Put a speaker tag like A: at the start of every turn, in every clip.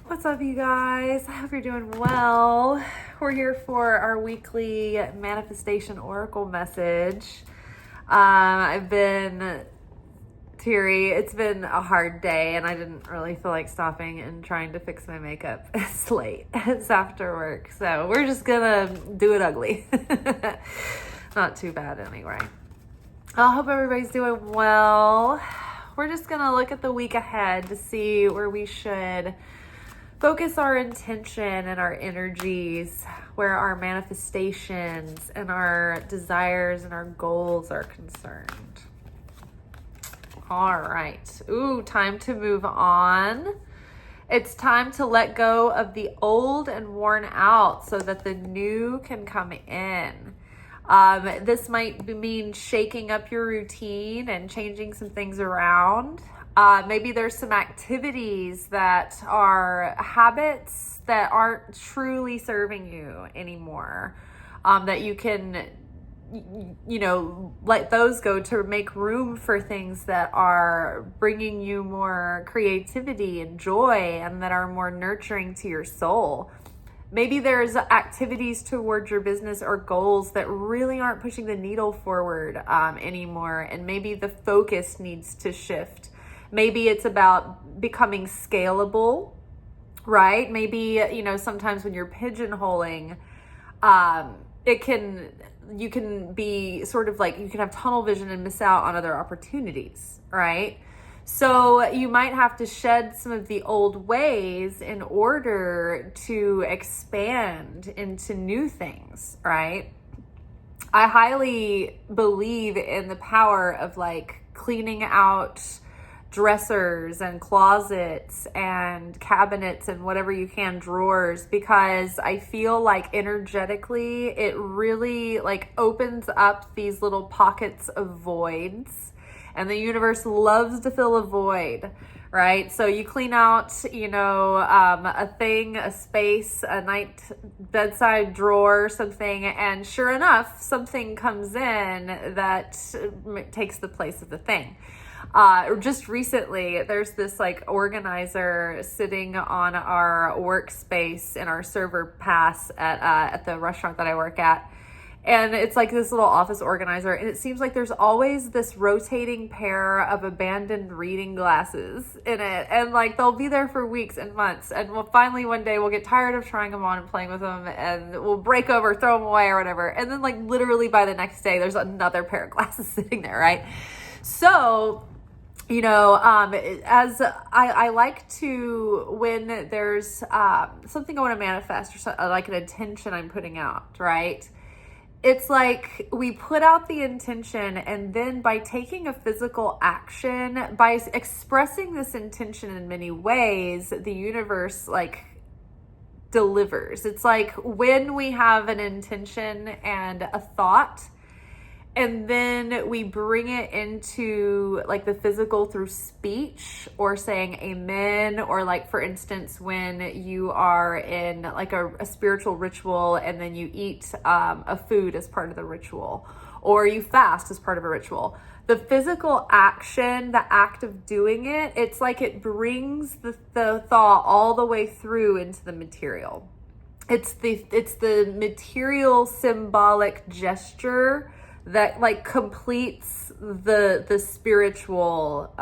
A: What's up, you guys? I hope you're doing well. We're here for our weekly manifestation oracle message. I've been teary. It's been a hard day, and I didn't really feel like stopping and trying to fix my makeup. It's late. It's after work, so we're just gonna do it ugly. Not too bad anyway. I hope everybody's doing well. We're just gonna look at the week ahead to see where we should focus our intention and our energies, where our manifestations and our desires and our goals are concerned. All right. Ooh, time to move on. It's time to let go of the old and worn out so that the new can come in. This might mean shaking up your routine and changing some things around. Maybe there's some activities that are habits that aren't truly serving you anymore, that you can, let those go to make room for things that are bringing you more creativity and joy and that are more nurturing to your soul. Maybe there's activities towards your business or goals that really aren't pushing the needle forward anymore, and maybe the focus needs to shift. Maybe it's about becoming scalable, right? Maybe, sometimes when you're pigeonholing, you can be sort of like, you can have tunnel vision and miss out on other opportunities, right? So you might have to shed some of the old ways in order to expand into new things, right? I highly believe in the power of cleaning out dressers and closets and cabinets and whatever you can, drawers, because I feel like energetically it really opens up these little pockets of voids, and the universe loves to fill a void, right? So you clean out, a thing, a space, a night bedside drawer, something, and sure enough, something comes in that takes the place of the thing. Just recently, there's this organizer sitting on our workspace in our server pass at the restaurant that I work at. And it's this little office organizer. And it seems like there's always this rotating pair of abandoned reading glasses in it. And they'll be there for weeks and months. And we'll finally one day we'll get tired of trying them on and playing with them. And we'll break over, throw them away or whatever. And then literally by the next day, there's another pair of glasses sitting there, right? So, as I like to, when there's something I want to manifest, or something, an intention I'm putting out, right? It's we put out the intention, and then by taking a physical action, by expressing this intention in many ways, the universe delivers. It's when we have an intention and a thought, and then we bring it into the physical through speech or saying amen, or for instance, when you are in a spiritual ritual and then you eat a food as part of the ritual, or you fast as part of a ritual. The physical action, the act of doing it, it's it brings the thought all the way through into the material. It's the material symbolic gesture that completes the spiritual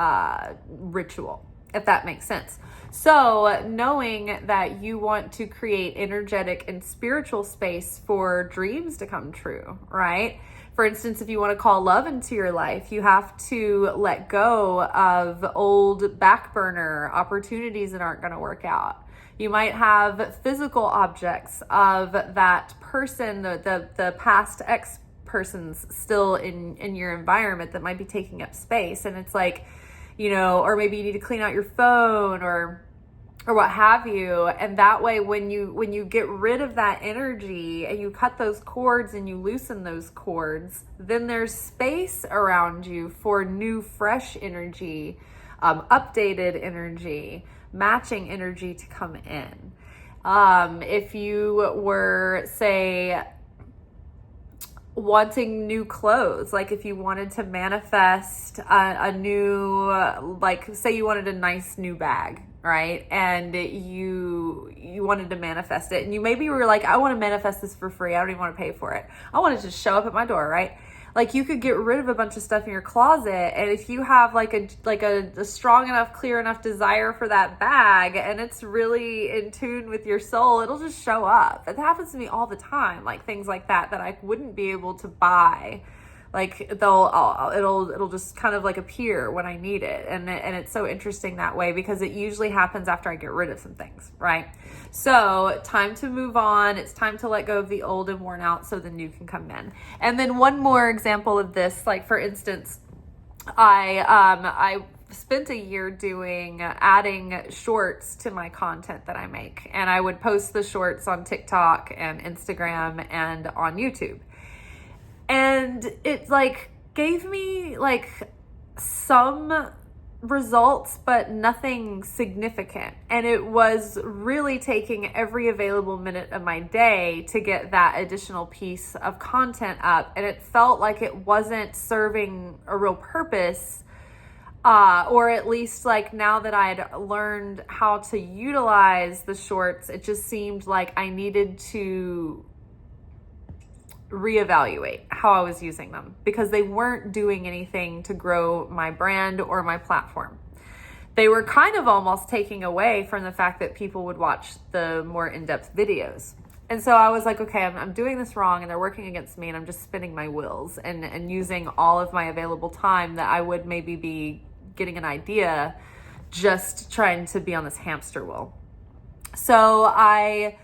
A: ritual, if that makes sense. So knowing that you want to create energetic and spiritual space for dreams to come true, right? For instance, if you want to call love into your life, you have to let go of old back burner opportunities that aren't going to work out. You might have physical objects of that person, the past ex person's still in your environment that might be taking up space, and it's or maybe you need to clean out your phone or what have you, and that way when you get rid of that energy and you cut those cords and you loosen those cords, then there's space around you for new fresh energy, updated energy, matching energy to come in. If you were, say, wanting new clothes, if you wanted to manifest a new, say you wanted a nice new bag, right? And you wanted to manifest it, and you maybe were like, I want to manifest this for free. I don't even want to pay for it. I want it to show up at my door, right? Like, you could get rid of a bunch of stuff in your closet, and if you have like a strong enough, clear enough desire for that bag, and it's really in tune with your soul, it'll just show up. It happens to me all the time, like things like that I wouldn't be able to buy. Like, it'll just kind of like appear when I need it. And it's so interesting that way, because it usually happens after I get rid of some things, right? So time to move on. It's time to let go of the old and worn out so the new can come in. And then one more example of this, like for instance, I spent a year adding shorts to my content that I make. And I would post the shorts on TikTok and Instagram and on YouTube. And it like gave me like some results, but nothing significant. And it was really taking every available minute of my day to get that additional piece of content up. And it felt like it wasn't serving a real purpose. Or at least like now that I had learned how to utilize the shorts, it just seemed like I needed to reevaluate how I was using them, because they weren't doing anything to grow my brand or my platform. They were kind of almost taking away from the fact that people would watch the more in-depth videos. And so I was like, okay, I'm doing this wrong, and they're working against me, and I'm just spinning my wheels and using all of my available time that I would maybe be getting an idea, just trying to be on this hamster wheel. So I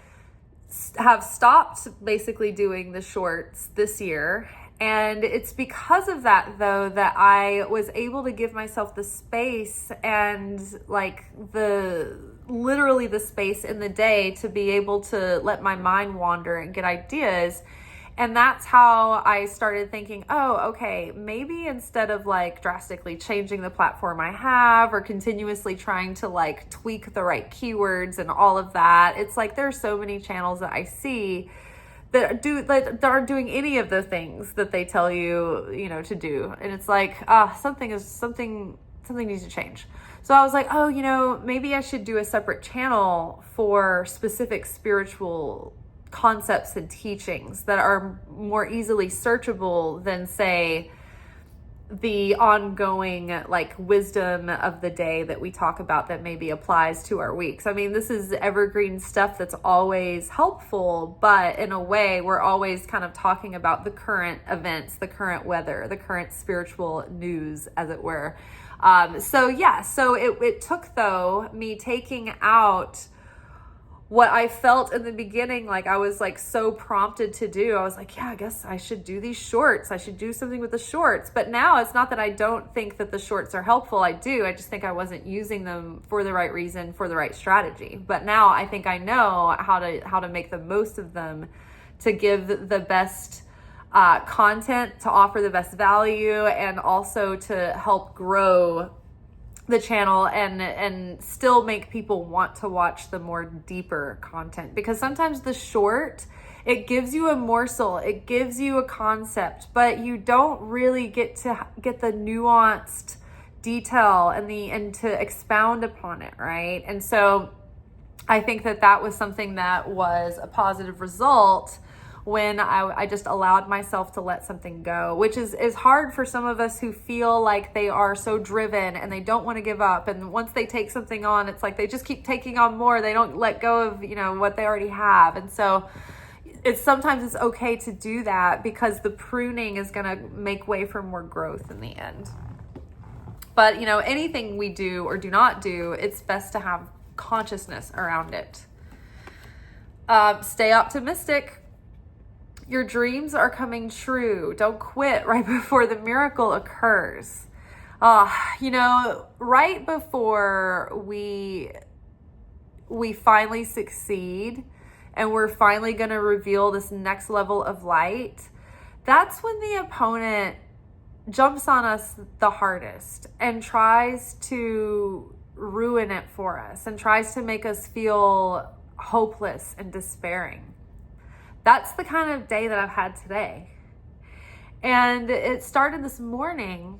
A: have stopped basically doing the shorts this year. And it's because of that, though, that I was able to give myself the space and like literally the space in the day to be able to let my mind wander and get ideas. And that's how I started thinking, oh, okay, maybe instead of like drastically changing the platform I have or continuously trying to like tweak the right keywords and all of that, it's like there's so many channels that I see that aren't doing any of the things that they tell you, to do. And it's like, something needs to change. So I was like, maybe I should do a separate channel for specific spiritual concepts and teachings that are more easily searchable than, say, the ongoing like wisdom of the day that we talk about that maybe applies to our weeks. I mean, this is evergreen stuff that's always helpful, but in a way we're always kind of talking about the current events, the current weather, the current spiritual news, as it were. So it took, though, me taking out what I felt in the beginning, like I was like so prompted to do. I was like, yeah, I guess I should do these shorts. I should do something with the shorts. But now it's not that I don't think that the shorts are helpful. I do. I just think I wasn't using them for the right reason, for the right strategy. But now I think I know how to make the most of them, to give the best content, to offer the best value, and also to help grow the channel and still make people want to watch the more deeper content. Because sometimes the short, it gives you a morsel, it gives you a concept, but you don't really get to get the nuanced detail and to expound upon it, right? And so I think that was something that was a positive result when I just allowed myself to let something go, which is hard for some of us who feel like they are so driven and they don't want to give up. And once they take something on, it's like they just keep taking on more. They don't let go of, what they already have. And so sometimes it's okay to do that, because the pruning is going to make way for more growth in the end. But, anything we do or do not do, it's best to have consciousness around it. Stay optimistic. Your dreams are coming true. Don't quit right before the miracle occurs. Right before we finally succeed and we're finally going to reveal this next level of light, that's when the opponent jumps on us the hardest and tries to ruin it for us and tries to make us feel hopeless and despairing. That's the kind of day that I've had today. And it started this morning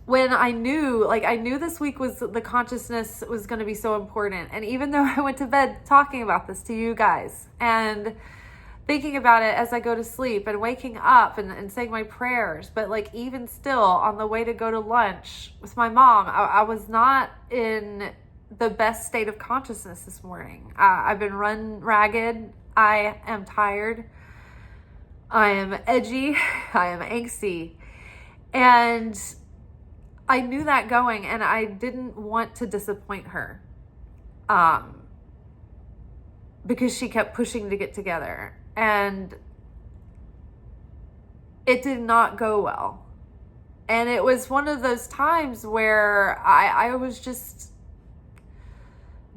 A: when I knew this week was, the consciousness was going to be so important. And even though I went to bed talking about this to you guys and thinking about it as I go to sleep and waking up and saying my prayers, but like even still on the way to go to lunch with my mom, I was not in the best state of consciousness this morning. I've been run ragged. I am tired. I am edgy. I am angsty. And I knew that going, and I didn't want to disappoint her. Because she kept pushing to get together. And it did not go well. And it was one of those times where I was just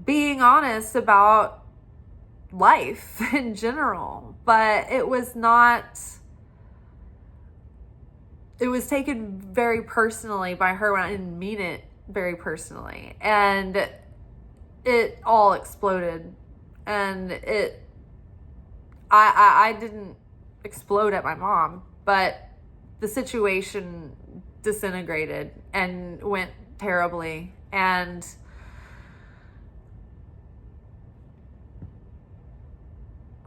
A: being honest about life in general. But it was taken very personally by her when I didn't mean it very personally. And it all exploded. And I didn't explode at my mom, but the situation disintegrated and went terribly. And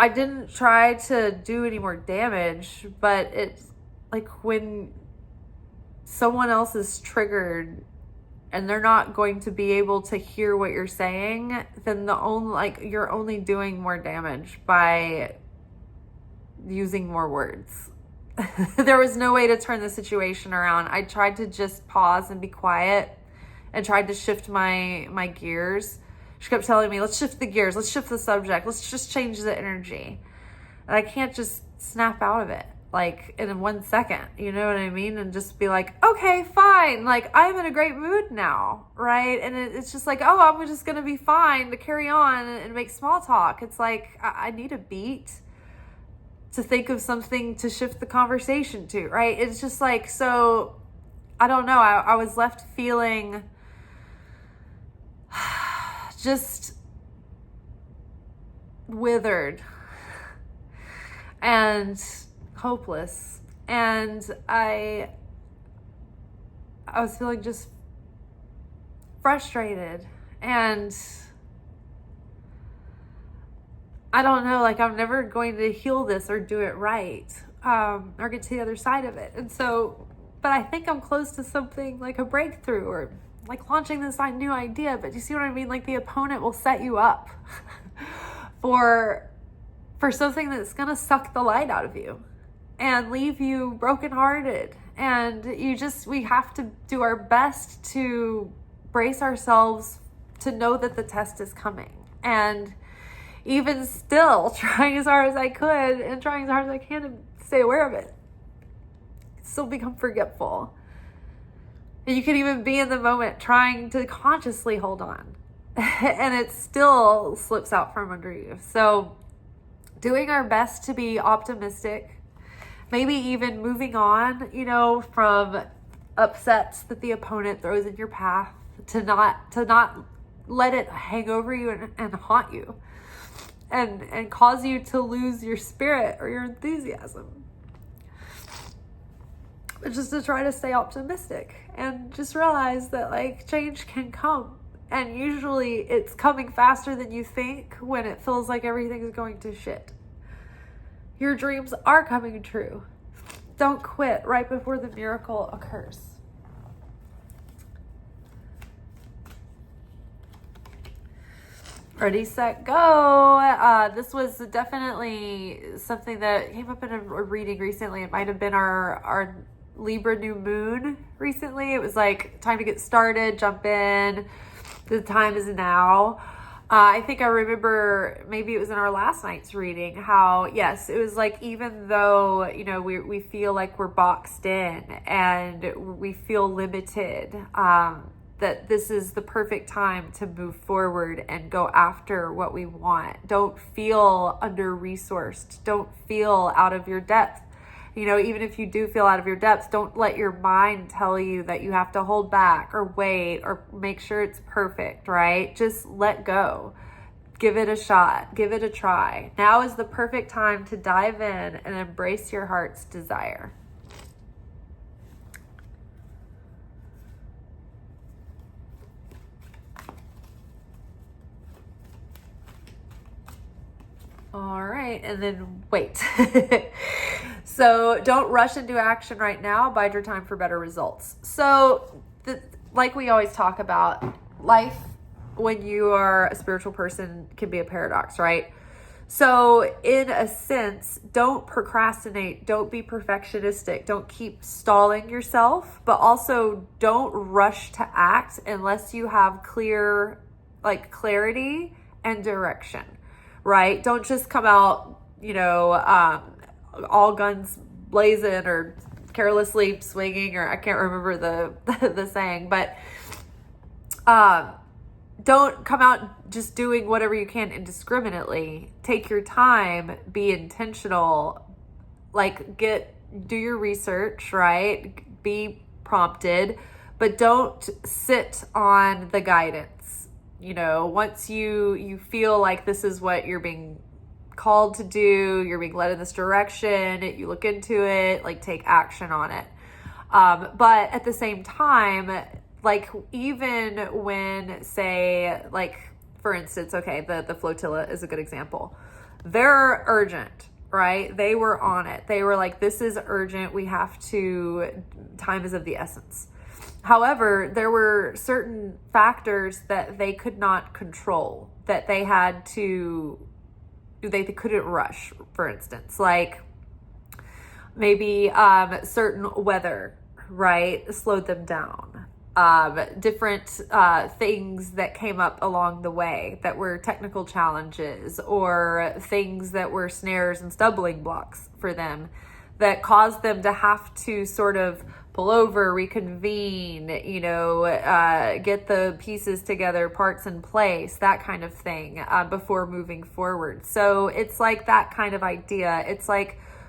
A: I didn't try to do any more damage, but it's like when someone else is triggered and they're not going to be able to hear what you're saying, then you're only doing more damage by using more words. There was no way to turn the situation around. I tried to just pause and be quiet and tried to shift my gears. She kept telling me, let's shift the gears, let's shift the subject, let's just change the energy. And I can't just snap out of it like in 1 second, you know what I mean? And just be like, okay, fine. Like, I'm in a great mood now, right? And it's just like, oh, I'm just going to be fine to carry on and make small talk. It's like, I need a beat to think of something to shift the conversation to, right? It's just like, so I don't know. I was left feeling just withered and hopeless, and I was feeling just frustrated, and I don't know, like I'm never going to heal this or do it right, or get to the other side of it. And so, but I think I'm close to something like a breakthrough or like launching this new idea. But you see what I mean? Like the opponent will set you up for something that's going to suck the light out of you and leave you brokenhearted. And we have to do our best to brace ourselves to know that the test is coming. And even still, trying as hard as I could and trying as hard as I can to stay aware of it, still become forgetful. And you can even be in the moment trying to consciously hold on and it still slips out from under you. So doing our best to be optimistic, maybe even moving on, from upsets that the opponent throws in your path, to not let it hang over you and haunt you and cause you to lose your spirit or your enthusiasm. But just to try to stay optimistic and just realize that change can come. And usually it's coming faster than you think when it feels like everything's going to shit. Your dreams are coming true. Don't quit right before the miracle occurs. Ready, set, go. This was definitely something that came up in a reading recently. It might have been our Libra new moon recently. It was like time to get started, jump in. The time is now. I think I remember, maybe it was in our last night's reading, how, yes, it was like, even though, we feel like we're boxed in and we feel limited, that this is the perfect time to move forward and go after what we want. Don't feel under-resourced. Don't feel out of your depth. Even if you do feel out of your depth, don't let your mind tell you that you have to hold back or wait or make sure it's perfect, right? Just let go. Give it a shot. Give it a try. Now is the perfect time to dive in and embrace your heart's desire. All right, and then wait. So don't rush into action right now. Bide your time for better results. So, like we always talk about, life when you are a spiritual person can be a paradox, right? So in a sense, don't procrastinate, don't be perfectionistic, don't keep stalling yourself, but also don't rush to act unless you have clarity and direction, right? Don't just come out, all guns blazing or carelessly swinging, or I can't remember the saying, but don't come out just doing whatever you can indiscriminately. Take your time, be intentional, do your research, right? Be prompted, but don't sit on the guidance. Once you feel like this is what you're being called to do, you're being led in this direction, you look into it, take action on it. But at the same time, even when, say, for instance, okay, the flotilla is a good example. They're urgent, right? They were on it. They were like, this is urgent. Time is of the essence. However, there were certain factors that they could not control, that they couldn't rush, for instance, maybe certain weather, right, slowed them down. Different things that came up along the way that were technical challenges, or things that were snares and stumbling blocks for them that caused them to have to sort of pull over, reconvene, get the pieces together, parts in place, that kind of thing, before moving forward. So it's that kind of idea. It's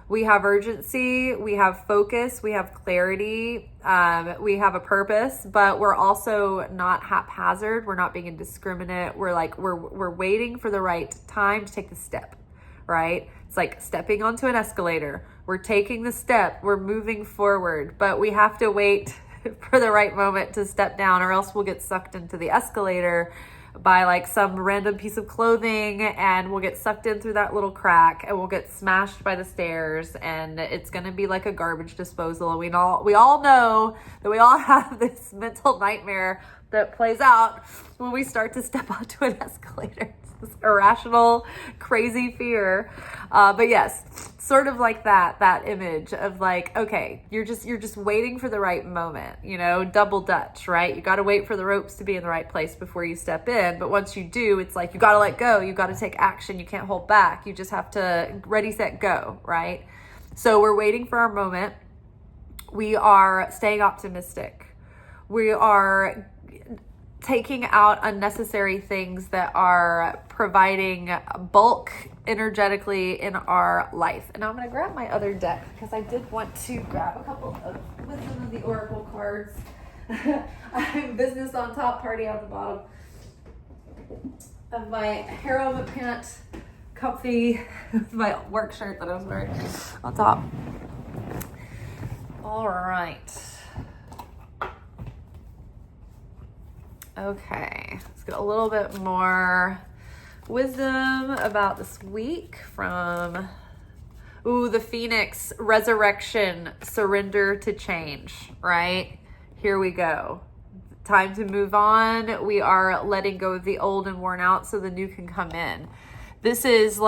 A: we have urgency, we have focus, we have clarity, we have a purpose, but we're also not haphazard. We're not being indiscriminate. We're waiting for the right time to take the step, right? It's like stepping onto an escalator. We're taking the step, we're moving forward, but we have to wait for the right moment to step down, or else we'll get sucked into the escalator by some random piece of clothing, and we'll get sucked in through that little crack, and we'll get smashed by the stairs, and it's going to be like a garbage disposal. And we all know that we all have this mental nightmare that plays out when we start to step onto an escalator. It's this irrational, crazy fear. But yes, sort of like that image of okay, you're just waiting for the right moment, double Dutch, right? You got to wait for the ropes to be in the right place before you step in. But once you do, it's you got to let go. You got to take action. You can't hold back. You just have to ready, set, go, right? So we're waiting for our moment. We are staying optimistic. We are taking out unnecessary things that are providing bulk energetically in our life. And I'm going to grab my other deck because I did want to grab a couple of Wisdom of the Oracle cards. I'm business on top, party on the bottom of my harem pant, comfy, with my work shirt that I was wearing on top. All right. Okay, let's get a little bit more wisdom about this week from, the Phoenix, resurrection, surrender to change, right? Here we go. Time to move on. We are letting go of the old and worn out so the new can come in. This is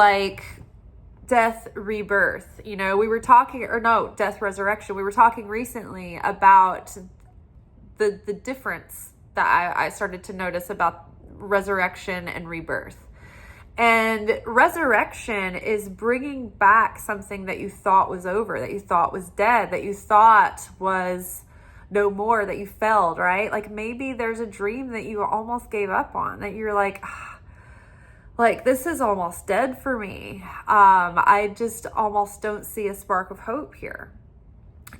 A: death, rebirth. We were talking, death, resurrection. We were talking recently about the difference that I started to notice about resurrection and rebirth. And resurrection is bringing back something that you thought was over, that you thought was dead, that you thought was no more, that you failed, right? Maybe there's a dream that you almost gave up on, that you're this is almost dead for me. I just almost don't see a spark of hope here.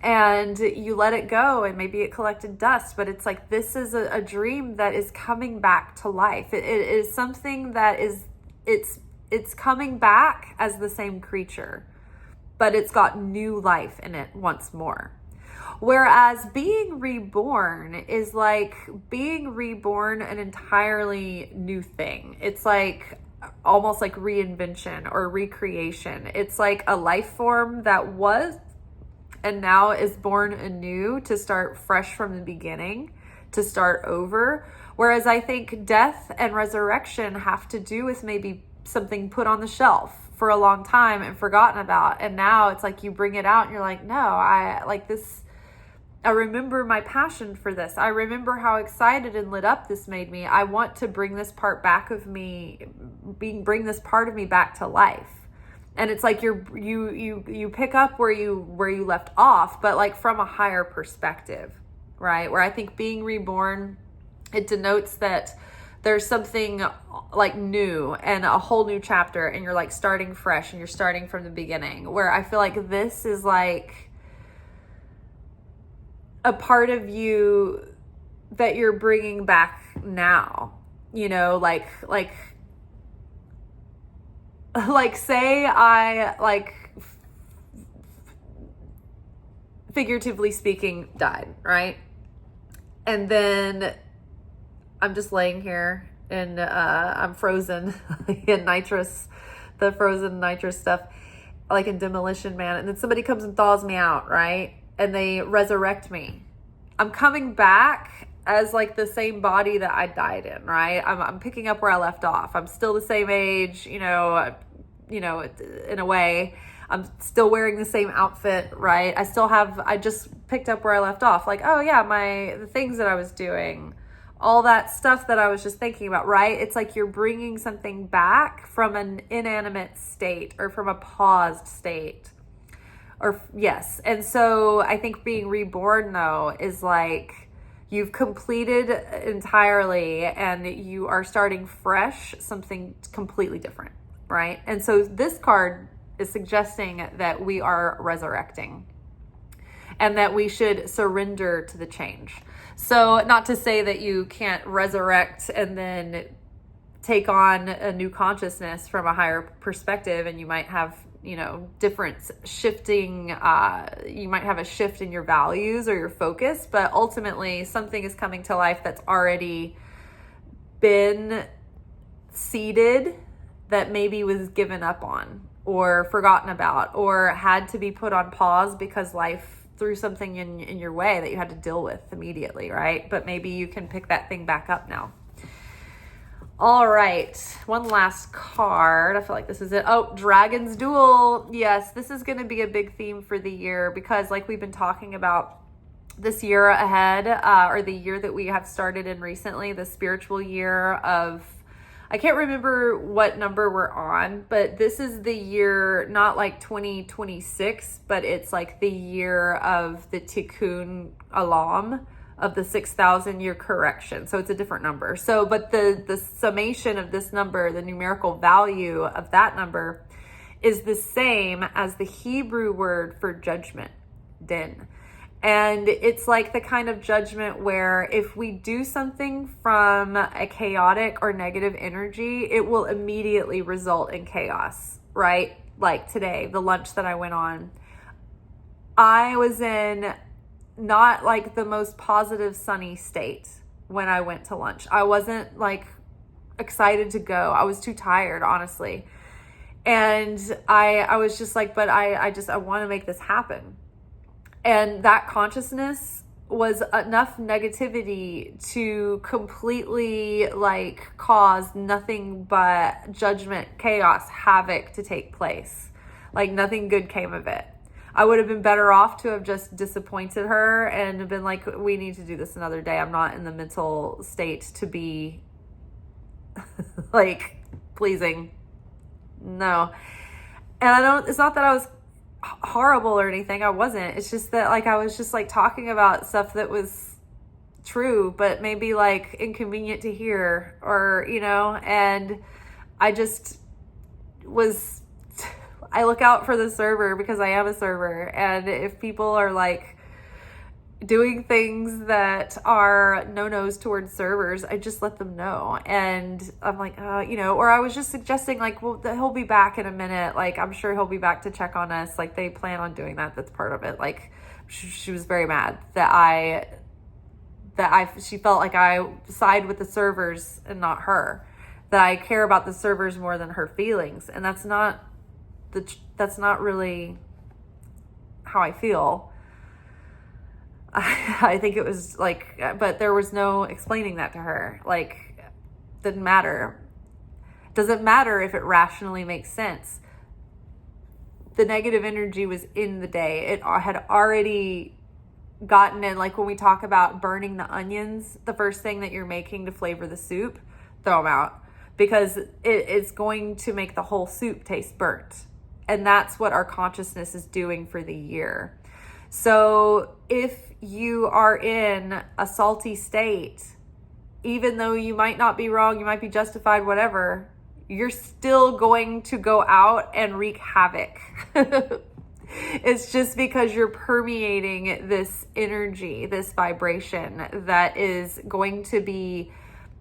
A: And you let it go, and maybe it collected dust, but it's this is a dream that is coming back to life. It is something that it's coming back as the same creature, but it's got new life in it once more. Whereas being reborn is being reborn an entirely new thing. It's almost like reinvention or recreation. It's like a life form that was and now is born anew to start fresh from the beginning, to start over. Whereas I think death and resurrection have to do with maybe something put on the shelf for a long time and forgotten about. And now it's like you bring it out and you're like, no, I like this. I remember my passion for this. I remember how excited and lit up this made me. I want to bring this part back of me, bring this part of me back to life. And it's like you pick up where you left off, but like from a higher perspective, right? Where I think being reborn, it denotes that there's something like new and a whole new chapter, and you're like starting fresh and you're starting from the beginning. Where I feel like this is like a part of you that you're bringing back now, you know, like say I like figuratively speaking died, right? And then I'm just laying here and I'm frozen in nitrous, the frozen nitrous stuff, like in Demolition Man. And then somebody comes and thaws me out, right? And they resurrect me. I'm coming back as like the same body that I died in, right? I'm picking up where I left off. I'm still the same age, you know, in a way. I'm still wearing the same outfit, right? I just picked up where I left off. Like, oh yeah, the things that I was doing, all that stuff that I was just thinking about, right? It's like you're bringing something back from an inanimate state or from a paused state. Yes. And so I think being reborn though is like you've completed entirely and you are starting fresh, something completely different, right? And so this card is suggesting that we are resurrecting and that we should surrender to the change. So not to say that you can't resurrect and then take on a new consciousness from a higher perspective, and you might have, you know, different shifting, you might have a shift in your values or your focus, but ultimately something is coming to life that's already been seeded that maybe was given up on or forgotten about or had to be put on pause because life threw something in your way that you had to deal with immediately, right? But maybe you can pick that thing back up now. All right, one last card. I feel like this is it. Oh, Dragon's Duel. Yes, this is going to be a big theme for the year because like we've been talking about this year ahead, or the year that we have started in recently, the spiritual year of, I can't remember what number we're on, but this is the year, not like 2026, but it's like the year of the Tikkun Olam, of the 6,000 year correction. So it's a different number. So, but the summation of this number, the numerical value of that number is the same as the Hebrew word for judgment, din. And it's like the kind of judgment where if we do something from a chaotic or negative energy, it will immediately result in chaos, right? Like today, the lunch that I went on, I was in not like the most positive sunny state when I went to lunch. I wasn't like excited to go. I was too tired, honestly. And I was just like, but I want to make this happen. And that consciousness was enough negativity to completely like cause nothing but judgment, chaos, havoc to take place. Like nothing good came of it. I would have been better off to have just disappointed her and been like, we need to do this another day. I'm not in the mental state to be like pleasing. No. And it's not that I was horrible or anything. I wasn't. It's just that like I was just like talking about stuff that was true, but maybe like inconvenient to hear, or, you know, and I just was, I look out for the server because I am a server. And if people are like doing things that are no-nos towards servers, I just let them know. And I'm like, you know, or I was just suggesting like, well, he'll be back in a minute. Like, I'm sure he'll be back to check on us. Like they plan on doing that. That's part of it. Like she was very mad that she felt like I side with the servers and not her. that I care about the servers more than her feelings. And that's not really how I feel. I think it was like, but there was no explaining that to her. Like, didn't matter. Doesn't matter if it rationally makes sense. The negative energy was in the day. It had already gotten in. Like when we talk about burning the onions, the first thing that you're making to flavor the soup, throw them out, because it's going to make the whole soup taste burnt. And that's what our consciousness is doing for the year. So if you are in a salty state, even though you might not be wrong, you might be justified, whatever, you're still going to go out and wreak havoc. It's just because you're permeating this energy, this vibration that is going to be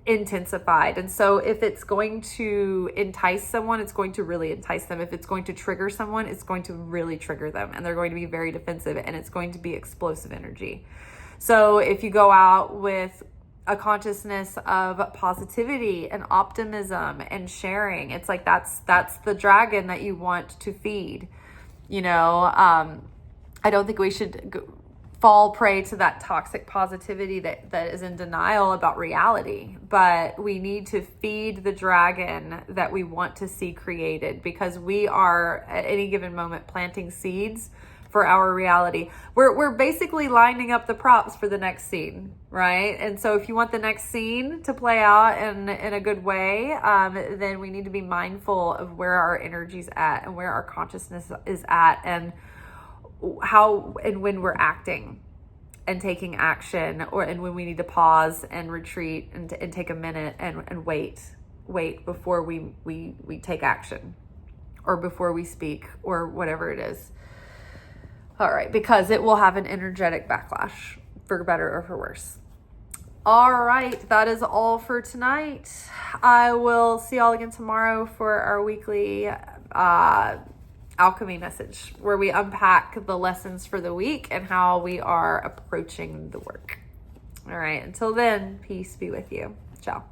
A: intensified. And so if it's going to entice someone, it's going to really entice them. If it's going to trigger someone, it's going to really trigger them, and they're going to be very defensive, and it's going to be explosive energy. So if you go out with a consciousness of positivity and optimism and sharing, it's like that's the dragon that you want to feed. You know, I don't think we should fall prey to that toxic positivity that is in denial about reality, but we need to feed the dragon that we want to see created, because we are at any given moment planting seeds for our reality. We're basically lining up the props for the next scene, right? And so if you want the next scene to play out in a good way, then we need to be mindful of where our energy's at and where our consciousness is at, and how and when we're acting and taking action, and when we need to pause and retreat and take a minute and wait before we take action, or before we speak, or whatever it is. All right, because it will have an energetic backlash, for better or for worse. All right, that is all for tonight. I will see y'all again tomorrow for our weekly alchemy message, where we unpack the lessons for the week and how we are approaching the work. All right, until then, peace be with you. Ciao.